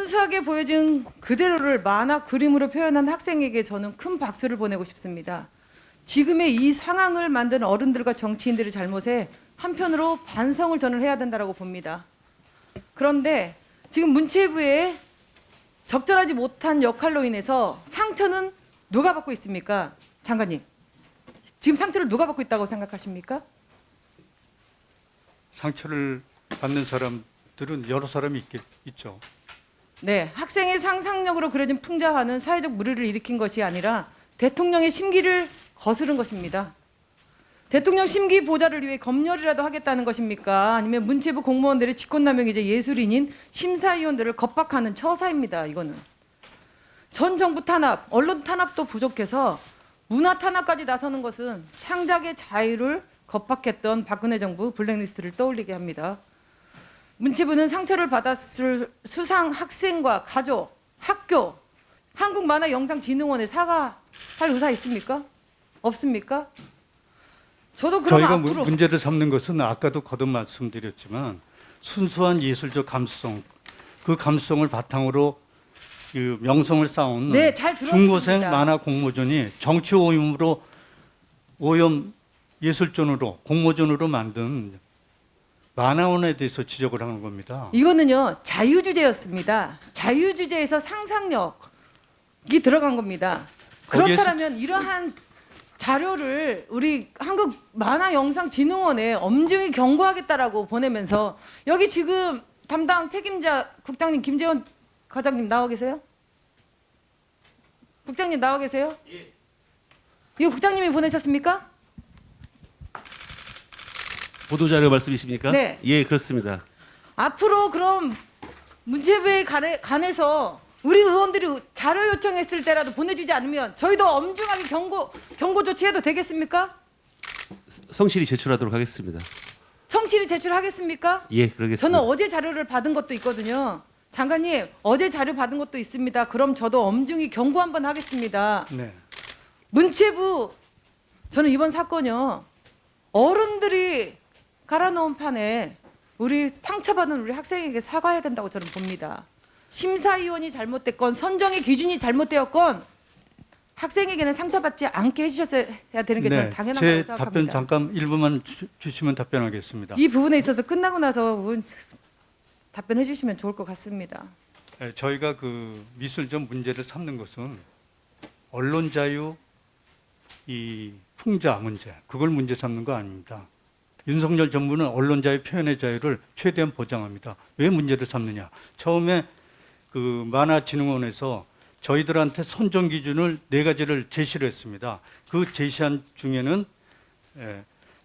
순수하게 보여진 그대로를 만화 그림으로 표현한 학생에게 저는 큰 박수를 보내고 싶습니다. 지금의 이 상황을 만든 어른들과 정치인들의 잘못에 한편으로 반성을 저는 해야 된다고 봅니다. 그런데 지금 문체부의 적절하지 못한 역할로 인해서 상처는 누가 받고 있습니까? 장관님, 지금 상처를 누가 받고 있다고 생각하십니까? 상처를 받는 사람들은 여러 사람이 있죠. 네, 학생의 상상력으로 그려진 풍자화는 사회적 물의를 일으킨 것이 아니라 대통령의 심기를 거스른 것입니다. 대통령 심기 보좌를 위해 검열이라도 하겠다는 것입니까? 아니면 문체부 공무원들의 직권남용이자 예술인인 심사위원들을 겁박하는 처사입니다. 이거는. 전 정부 탄압, 언론 탄압도 부족해서 문화 탄압까지 나서는 것은 창작의 자유를 겁박했던 박근혜 정부 블랙리스트를 떠올리게 합니다. 문체부는 상처를 받았을 수상 학생과 가족, 학교, 한국만화영상진흥원에 사과할 의사 있습니까? 없습니까? 저도 그럼 저희가 앞으로 문제를 삼는 것은 아까도 거듭 말씀드렸지만 순수한 예술적 감수성, 그 감수성을 바탕으로 그 명성을 쌓은 네, 잘 들었습니다. 중고생 만화 공모전이 정치 오염으로 오염 예술전으로 공모전으로 만든 만화원에 대해서 지적을 하는 겁니다. 이거는요 자유주제였습니다. 자유주제에서 상상력이 들어간 겁니다. 그렇다면 이러한 자료를 우리 한국만화영상진흥원에 엄중히 경고하겠다라고 보내면서 여기 지금 담당 책임자 국장님 김재원 과장님 나와 계세요? 국장님 나와 계세요? 예. 이거 국장님이 보내셨습니까? 보도자료 말씀이십니까? 네. 예, 그렇습니다. 앞으로 그럼 문체부에 관해서 우리 의원들이 자료 요청했을 때라도 보내주지 않으면 저희도 엄중하게 경고 조치해도 되겠습니까? 성실히 제출하도록 하겠습니다. 성실히 제출하겠습니까? 예, 그러겠습니다. 저는 어제 자료를 받은 것도 있거든요. 장관님, 어제 자료 받은 것도 있습니다. 그럼 저도 엄중히 경고 한번 하겠습니다. 네. 문체부, 저는 이번 사건이요. 어른들이 갈아놓은 판에 우리 상처받은 우리 학생에게 사과해야 된다고 저는 봅니다. 심사위원이 잘못됐건 선정의 기준이 잘못되었건 학생에게는 상처받지 않게 해주셔야 되는 게 저는 당연한 거라고 제 생각합니다. 답변 잠깐 1분만 주시면 답변하겠습니다. 이 부분에 있어서 끝나고 나서 답변해 주시면 좋을 것 같습니다. 네, 저희가 그 미술전 문제를 삼는 것은 언론 자유, 이 풍자 문제, 그걸 문제 삼는 거 아닙니다. 윤석열 정부는 언론 자유, 표현의 자유를 최대한 보장합니다. 왜 문제를 삼느냐? 처음에 그 만화진흥원에서 저희들한테 선정 기준을 4가지를 제시를 했습니다. 그 제시한 중에는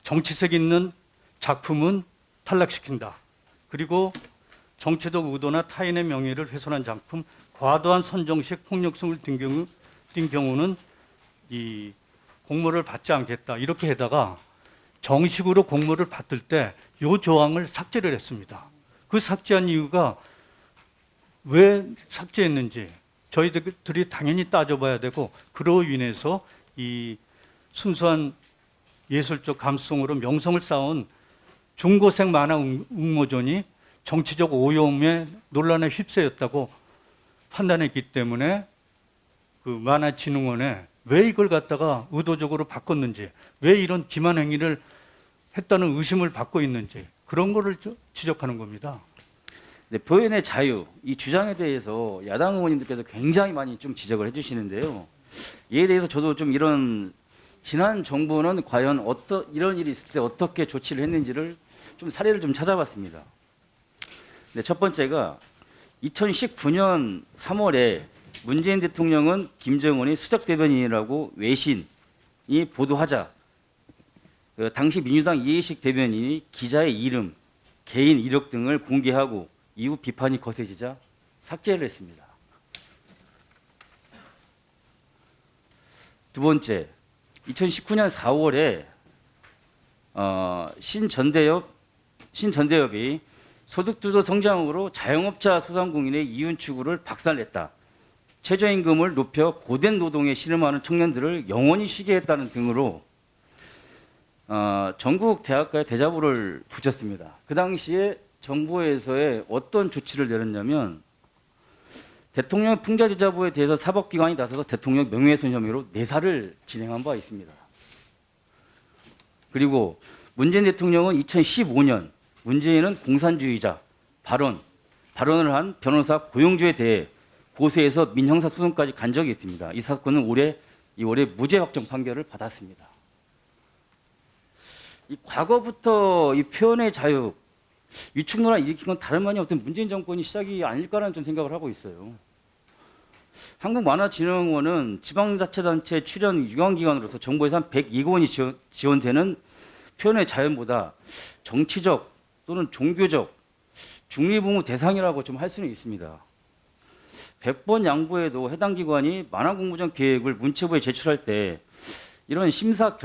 정치색 있는 작품은 탈락시킨다. 그리고 정치적 의도나 타인의 명예를 훼손한 작품, 과도한 선정식 폭력성을 띈 경우는 이 공모를 받지 않겠다. 이렇게 해다가 정식으로 공모를 받을 때 이 조항을 삭제를 했습니다. 그 삭제한 이유가 왜 삭제했는지 저희들이 당연히 따져봐야 되고, 그로 인해서 이 순수한 예술적 감수성으로 명성을 쌓은 중고생 만화 응모전이 정치적 오염의 논란에 휩싸였다고 판단했기 때문에 그 만화진흥원에 왜 이걸 갖다가 의도적으로 바꿨는지, 왜 이런 기만 행위를 했다는 의심을 받고 있는지, 그런 거를 지적하는 겁니다. 네, 표현의 자유 이 주장에 대해서 야당 의원님들께서 굉장히 많이 좀 지적을 해주시는데요. 이에 대해서 저도 좀 이런 지난 정부는 과연 이런 일이 있을 때 어떻게 조치를 했는지를 좀 사례를 좀 찾아봤습니다. 네, 첫 번째가 2019년 3월에 문재인 대통령은 김정은이 수석 대변인이라고 외신이 보도하자 당시 민주당 이해식 대변인이 기자의 이름, 개인 이력 등을 공개하고 이후 비판이 거세지자 삭제를 했습니다. 두 번째, 2019년 4월에 신전대협이 소득주도 성장으로 자영업자 소상공인의 이윤 추구를 박살냈다. 최저임금을 높여 고된 노동에 신음하는 청년들을 영원히 쉬게 했다는 등으로 전국 대학가에 대자보를 붙였습니다. 그 당시에 정부에서의 어떤 조치를 내렸냐면 대통령 풍자지자부에 대해서 사법기관이 나서서 대통령 명예훼손 혐의로 내사를 진행한 바 있습니다. 그리고 문재인 대통령은 2015년 문재인은 공산주의자 발언을 한 변호사 고용주에 대해 고소해서 민형사 소송까지 간 적이 있습니다. 이 사건은 올해 2월에 무죄 확정 판결을 받았습니다. 이 과거부터 이 표현의 자유, 위축 논란을 일으킨 건 다름 아닌 어떤 문재인 정권이 시작이 아닐까라는 좀 생각을 하고 있어요. 한국만화진흥원은 지방자치단체 출연 유관기관으로서 정부 예산 102억 원이 지원되는 표현의 자유보다 정치적 또는 종교적 중립의무 대상이라고 좀 할 수는 있습니다. 100번 양보해도 해당 기관이 만화 공모전 계획을 문체부에 제출할 때 이런 심사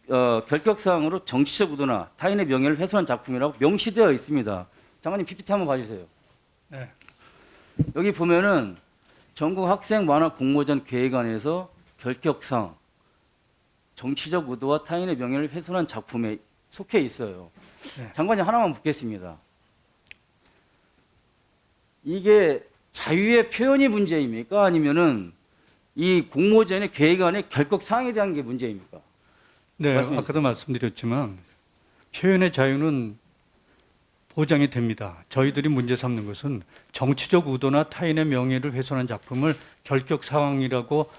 결격사항으로 정치적 의도나 타인의 명예를 훼손한 작품이라고 명시되어 있습니다. 장관님 PPT 한번 봐주세요. 네. 여기 보면은 전국 학생 만화 공모전 계획안에서 결격사항, 정치적 의도와 타인의 명예를 훼손한 작품에 속해 있어요. 네. 장관님 하나만 묻겠습니다. 이게 자유의 표현이 문제입니까? 아니면은 이 공모전의 계획안의 결격 사항에 대한 게 문제입니까? 네, 말씀해 아까도 말씀드렸지만 표현의 자유는 보장이 됩니다. 저희들이 문제 삼는 것은 정치적 의도나 타인의 명예를 훼손한 작품을 결격 사항이라고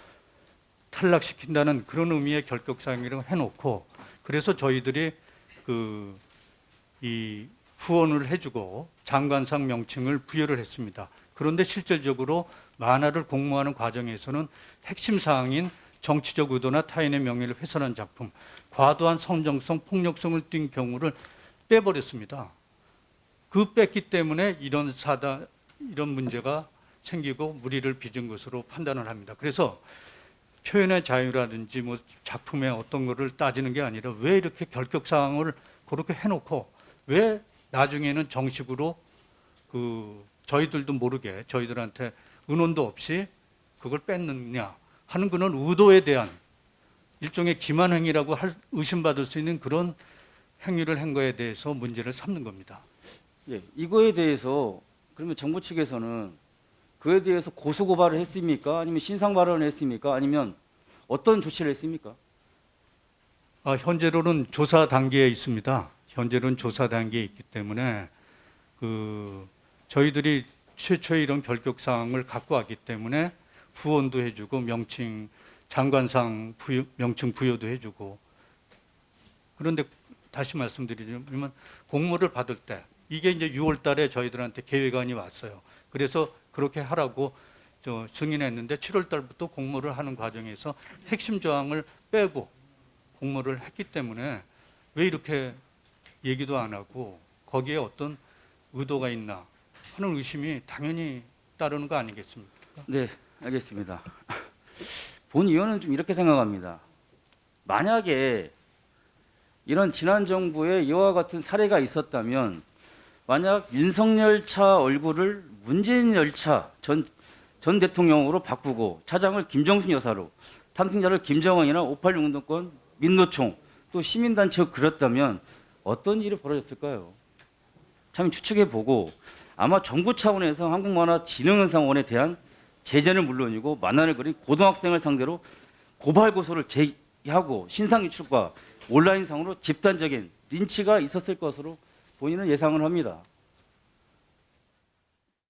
탈락시킨다는 그런 의미의 결격 사항이라고 해놓고, 그래서 저희들이 이 후원을 해주고 장관상 명칭을 부여를 했습니다. 그런데 실질적으로 만화를 공모하는 과정에서는 핵심 사항인 정치적 의도나 타인의 명예를 훼손한 작품, 과도한 선정성, 폭력성을 띈 경우를 빼버렸습니다. 그 뺐기 때문에 이런 문제가 생기고 무리를 빚은 것으로 판단을 합니다. 그래서 표현의 자유라든지 뭐 작품의 어떤 거를 따지는 게 아니라 왜 이렇게 결격 사항을 그렇게 해놓고 왜 나중에는 정식으로 저희들도 모르게 저희들한테 의논도 없이 그걸 뺐느냐 하는 그런 의도에 대한 일종의 기만 행위라고 의심받을 수 있는 그런 행위를 한 거에 대해서 문제를 삼는 겁니다. 예, 이거에 대해서 그러면 정부 측에서는 그에 대해서 고소 고발을 했습니까? 아니면 신상 발언을 했습니까? 아니면 어떤 조치를 했습니까? 현재로는 조사 단계에 있습니다. 현재로는 조사 단계에 있기 때문에 저희들이 최초에 이런 결격 사항을 갖고 왔기 때문에 후원도 해주고 장관상 명칭 부여도 해주고, 그런데 다시 말씀드리자면 공모를 받을 때 이게 이제 6월 달에 저희들한테 계획안이 왔어요. 그래서 그렇게 하라고 승인했는데 7월 달부터 공모를 하는 과정에서 핵심 조항을 빼고 공모를 했기 때문에 왜 이렇게 얘기도 안 하고 거기에 어떤 의도가 있나 하는 의심이 당연히 따르는 거 아니겠습니까? 네, 알겠습니다. 본 의원은 좀 이렇게 생각합니다. 만약에 이런 지난 정부에 이와 같은 사례가 있었다면, 만약 윤석열 차 얼굴을 문재인 열차 전 대통령으로 바꾸고 차장을 김정순 여사로, 탐승자를 김정은이나 586 운동권, 민노총, 또 시민단체로 그렸다면 어떤 일이 벌어졌을까요? 참 추측해보고 아마 정부 차원에서 한국만화진흥원에 대한 제재는 물론이고 만화를 그린 고등학생을 상대로 고발 고소를 제기하고 신상 유출과 온라인상으로 집단적인 린치가 있었을 것으로 본인은 예상을 합니다.